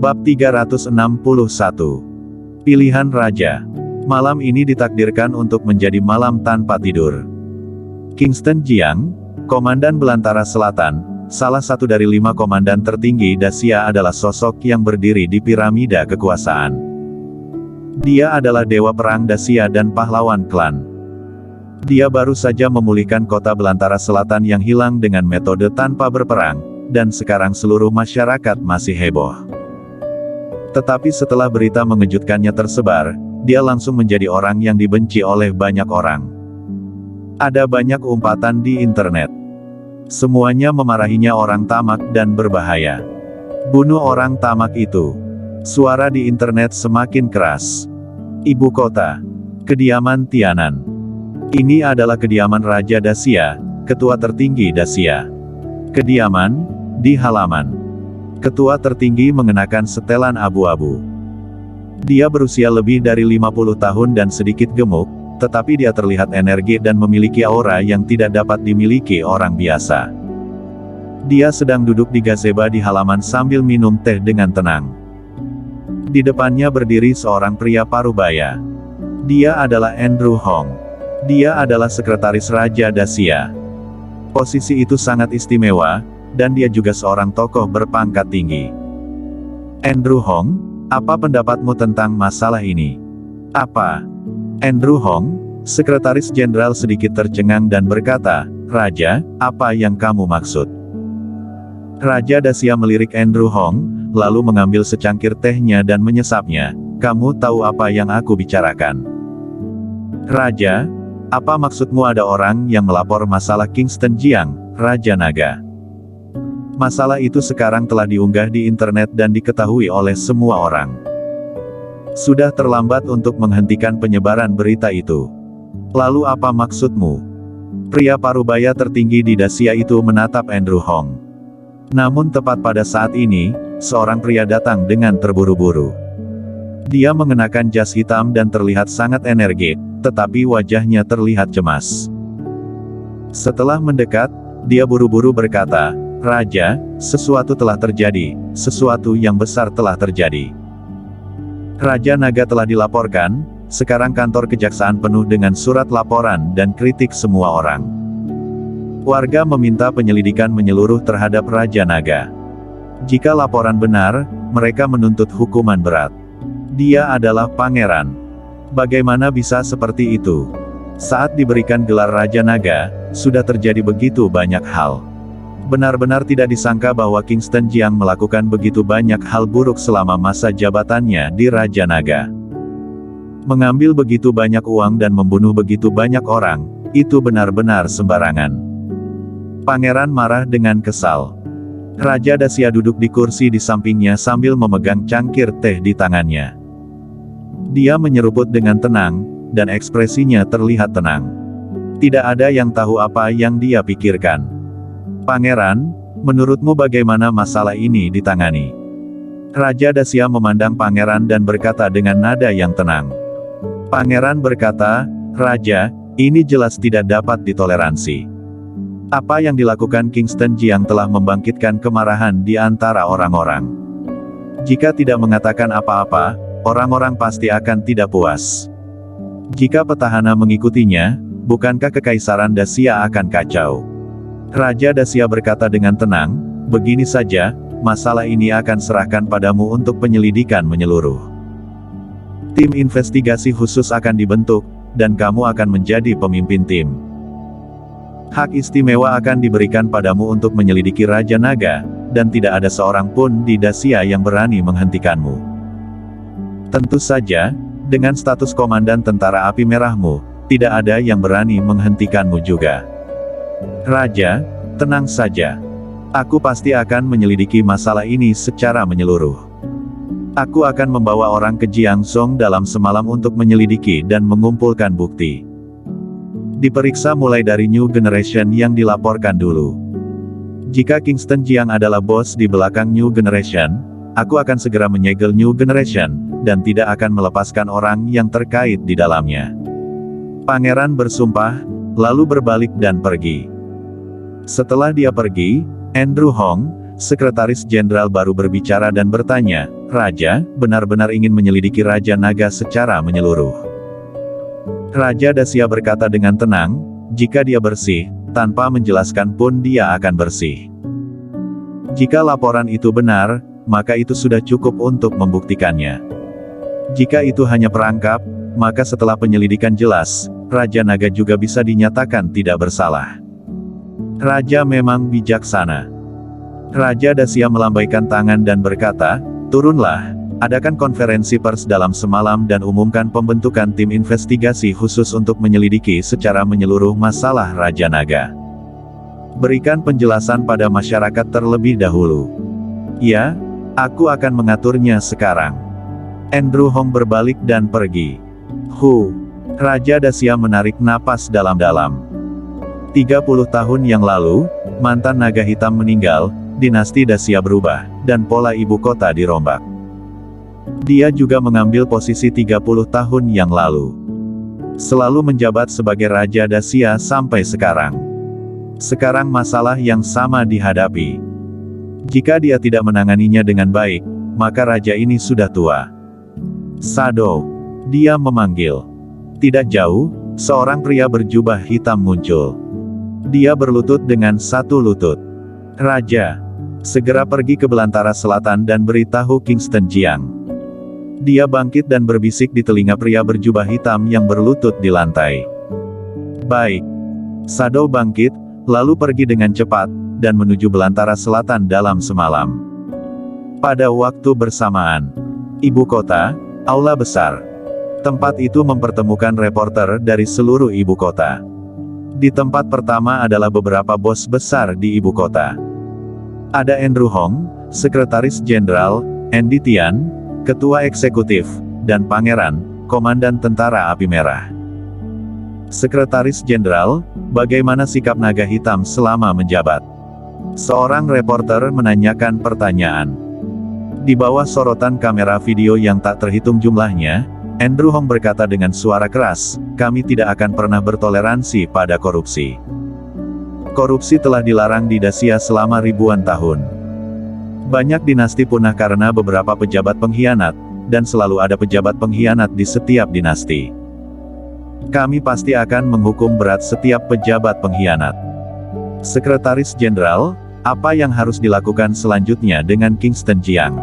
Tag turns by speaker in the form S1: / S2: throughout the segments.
S1: Bab 361. Pilihan Raja. Malam ini ditakdirkan untuk menjadi malam tanpa tidur. Kingston Jiang, Komandan Belantara Selatan, salah satu dari 5 komandan tertinggi Dacia, adalah sosok yang berdiri di piramida kekuasaan. Dia adalah dewa perang Dacia dan pahlawan klan. Dia baru saja memulihkan kota Belantara Selatan yang hilang dengan metode tanpa berperang, dan sekarang seluruh masyarakat masih heboh. Tetapi setelah berita mengejutkannya tersebar, dia langsung menjadi orang yang dibenci oleh banyak orang. Ada banyak umpatan di internet. Semuanya memarahinya orang tamak dan berbahaya. Bunuh orang tamak itu. Suara di internet semakin keras. Ibu kota. Kediaman Tianan. Ini adalah kediaman Raja Dacia, ketua tertinggi Dacia. Kediaman, di halaman. Ketua tertinggi mengenakan setelan abu-abu. Dia berusia lebih dari 50 tahun dan sedikit gemuk, tetapi dia terlihat energi dan memiliki aura yang tidak dapat dimiliki orang biasa. Dia sedang duduk di gazebo di halaman sambil minum teh dengan tenang. Di depannya berdiri seorang pria parubaya. Dia adalah Andrew Hong. Dia adalah sekretaris Raja Dacia. Posisi itu sangat istimewa, dan dia juga seorang tokoh berpangkat tinggi. Andrew Hong, apa pendapatmu tentang masalah ini? Apa? Andrew Hong, sekretaris jenderal sedikit tercengang dan berkata, "Raja, apa yang kamu maksud?" Raja Dacia melirik Andrew Hong, lalu mengambil secangkir tehnya dan menyesapnya. "Kamu tahu apa yang aku bicarakan?" "Raja, apa maksudmu? Ada orang yang melapor masalah Kingston Jiang, Raja Naga. Masalah itu sekarang telah diunggah di internet dan diketahui oleh semua orang. Sudah terlambat untuk menghentikan penyebaran berita itu. Lalu apa maksudmu?" Pria parubaya tertinggi di Dacia itu menatap Andrew Hong. Namun tepat pada saat ini, seorang pria datang dengan terburu-buru. Dia mengenakan jas hitam dan terlihat sangat energik, tetapi wajahnya terlihat cemas. Setelah mendekat, dia buru-buru berkata, "Raja, sesuatu telah terjadi, sesuatu yang besar telah terjadi. Raja Naga telah dilaporkan, sekarang kantor kejaksaan penuh dengan surat laporan dan kritik semua orang. Warga meminta penyelidikan menyeluruh terhadap Raja Naga. Jika laporan benar, mereka menuntut hukuman berat. Dia adalah pangeran. Bagaimana bisa seperti itu? Saat diberikan gelar Raja Naga, sudah terjadi begitu banyak hal. Benar-benar tidak disangka bahwa Kingston Jiang melakukan begitu banyak hal buruk selama masa jabatannya di Raja Naga. Mengambil begitu banyak uang dan membunuh begitu banyak orang, itu benar-benar sembarangan." Pangeran marah dengan kesal. Raja Dacia duduk di kursi di sampingnya sambil memegang cangkir teh di tangannya. Dia menyeruput dengan tenang, dan ekspresinya terlihat tenang. Tidak ada yang tahu apa yang dia pikirkan. "Pangeran, menurutmu bagaimana masalah ini ditangani?" Raja Dacia memandang pangeran dan berkata dengan nada yang tenang. Pangeran berkata, "Raja, ini jelas tidak dapat ditoleransi. Apa yang dilakukan Kingston Jiang telah membangkitkan kemarahan di antara orang-orang. Jika tidak mengatakan apa-apa, orang-orang pasti akan tidak puas. Jika petahana mengikutinya, bukankah kekaisaran Dacia akan kacau?" Raja Dacia berkata dengan tenang, "Begini saja, masalah ini akan serahkan padamu untuk penyelidikan menyeluruh. Tim investigasi khusus akan dibentuk, dan kamu akan menjadi pemimpin tim. Hak istimewa akan diberikan padamu untuk menyelidiki Raja Naga, dan tidak ada seorang pun di Dacia yang berani menghentikanmu. Tentu saja, dengan status komandan tentara api merahmu, tidak ada yang berani menghentikanmu juga. Raja, tenang saja. Aku pasti akan menyelidiki masalah ini secara menyeluruh. Aku akan membawa orang ke Jiangzhou dalam semalam untuk menyelidiki dan mengumpulkan bukti. Diperiksa mulai dari New Generation yang dilaporkan dulu. Jika Kingston Jiang adalah bos di belakang New Generation, aku akan segera menyegel New Generation, dan tidak akan melepaskan orang yang terkait di dalamnya." Pangeran bersumpah, lalu berbalik dan pergi. Setelah dia pergi, Andrew Hong, Sekretaris Jenderal baru berbicara dan bertanya, "Raja, benar-benar ingin menyelidiki Raja Naga secara menyeluruh?" Raja Dacia berkata dengan tenang, "Jika dia bersih, tanpa menjelaskan pun dia akan bersih. Jika laporan itu benar, maka itu sudah cukup untuk membuktikannya. Jika itu hanya perangkap, maka setelah penyelidikan jelas, Raja Naga juga bisa dinyatakan tidak bersalah." Raja memang bijaksana. Raja Dacia melambaikan tangan dan berkata, "Turunlah, adakan konferensi pers dalam semalam dan umumkan pembentukan tim investigasi khusus untuk menyelidiki secara menyeluruh masalah Raja Naga. Berikan penjelasan pada masyarakat terlebih dahulu." "Ya, aku akan mengaturnya sekarang." Andrew Hong berbalik dan pergi. Raja Dacia menarik napas dalam-dalam. 30 tahun yang lalu, mantan naga hitam meninggal, dinasti Dacia berubah, dan pola ibu kota dirombak. Dia juga mengambil posisi 30 tahun yang lalu. Selalu menjabat sebagai Raja Dacia sampai sekarang. Sekarang masalah yang sama dihadapi. Jika dia tidak menanganinya dengan baik, maka raja ini sudah tua. "Shadow," dia memanggil. Tidak jauh, seorang pria berjubah hitam muncul. Dia berlutut dengan satu lutut. "Raja, segera pergi ke belantara selatan dan beritahu Kingston Jiang." Dia bangkit dan berbisik di telinga pria berjubah hitam yang berlutut di lantai. "Baik." Shadow bangkit, lalu pergi dengan cepat, dan menuju belantara selatan dalam semalam. Pada waktu bersamaan, ibu kota, aula besar. Tempat itu mempertemukan reporter dari seluruh ibu kota. Di tempat pertama adalah beberapa bos besar di ibu kota. Ada Andrew Hong, Sekretaris Jenderal, Andy Tian, Ketua Eksekutif, dan Pangeran, Komandan Tentara Api Merah. "Sekretaris Jenderal, bagaimana sikap naga hitam selama menjabat?" Seorang reporter menanyakan pertanyaan. Di bawah sorotan kamera video yang tak terhitung jumlahnya, Andrew Hong berkata dengan suara keras, "Kami tidak akan pernah bertoleransi pada korupsi. Korupsi telah dilarang di Dacia selama ribuan tahun. Banyak dinasti punah karena beberapa pejabat pengkhianat, dan selalu ada pejabat pengkhianat di setiap dinasti. Kami pasti akan menghukum berat setiap pejabat pengkhianat." "Sekretaris Jenderal, apa yang harus dilakukan selanjutnya dengan Kingston Jiang?"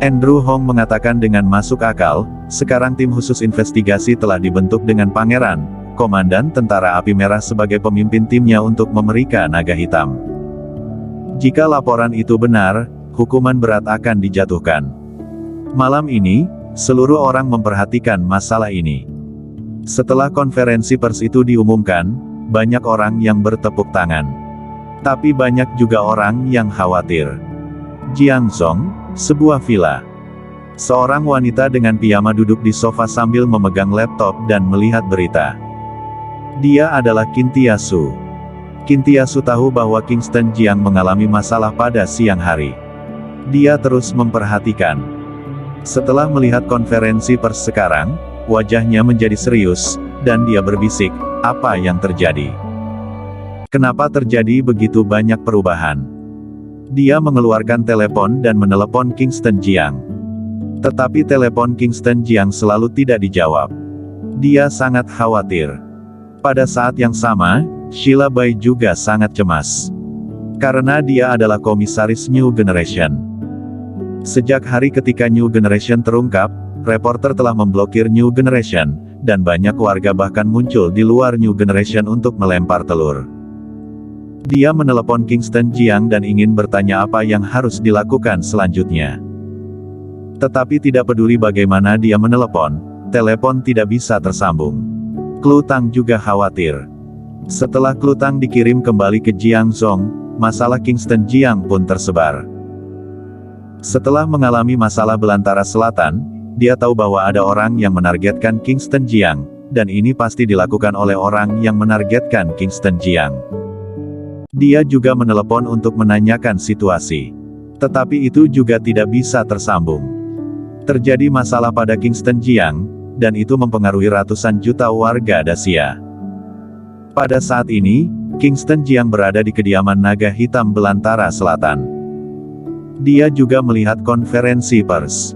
S1: Andrew Hong mengatakan dengan masuk akal, "Sekarang tim khusus investigasi telah dibentuk dengan Pangeran, Komandan Tentara Api Merah sebagai pemimpin timnya untuk memeriksa naga hitam. Jika laporan itu benar, hukuman berat akan dijatuhkan. Malam ini, seluruh orang memperhatikan masalah ini." Setelah konferensi pers itu diumumkan, banyak orang yang bertepuk tangan. Tapi banyak juga orang yang khawatir. Jiangzhong, sebuah villa. Seorang wanita dengan piyama duduk di sofa sambil memegang laptop dan melihat berita. Dia adalah Kintiasu. Kintiasu tahu bahwa Kingston Jiang mengalami masalah pada siang hari. Dia terus memperhatikan. Setelah melihat konferensi pers sekarang, wajahnya menjadi serius, dan dia berbisik, "Apa yang terjadi? Kenapa terjadi begitu banyak perubahan?" Dia mengeluarkan telepon dan menelepon Kingston Jiang. Tetapi telepon Kingston Jiang selalu tidak dijawab. Dia sangat khawatir. Pada saat yang sama, Sheila Bai juga sangat cemas. Karena dia adalah komisaris New Generation. Sejak hari ketika New Generation terungkap, reporter telah memblokir New Generation, dan banyak warga bahkan muncul di luar New Generation untuk melempar telur. Dia menelepon Kingston Jiang dan ingin bertanya apa yang harus dilakukan selanjutnya. Tetapi tidak peduli bagaimana dia menelepon, telepon tidak bisa tersambung. Klutang juga khawatir. Setelah Klutang dikirim kembali ke Jiangzhong, masalah Kingston Jiang pun tersebar. Setelah mengalami masalah belantara selatan, dia tahu bahwa ada orang yang menargetkan Kingston Jiang, dan ini pasti dilakukan oleh orang yang menargetkan Kingston Jiang. Dia juga menelepon untuk menanyakan situasi. Tetapi itu juga tidak bisa tersambung. Terjadi masalah pada Kingston Jiang, dan itu mempengaruhi ratusan juta warga Dacia. Pada saat ini, Kingston Jiang berada di kediaman naga hitam belantara selatan. Dia juga melihat konferensi pers.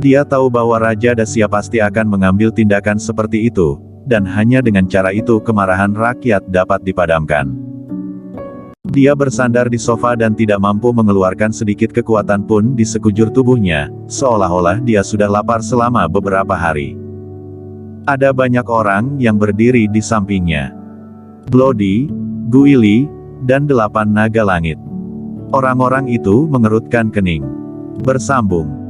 S1: Dia tahu bahwa Raja Dacia pasti akan mengambil tindakan seperti itu, dan hanya dengan cara itu kemarahan rakyat dapat dipadamkan. Dia bersandar di sofa dan tidak mampu mengeluarkan sedikit kekuatan pun di sekujur tubuhnya, seolah-olah dia sudah lapar selama beberapa hari. Ada banyak orang yang berdiri di sampingnya. Bloody, Guili, dan 8 naga langit. Orang-orang itu mengerutkan kening. Bersambung.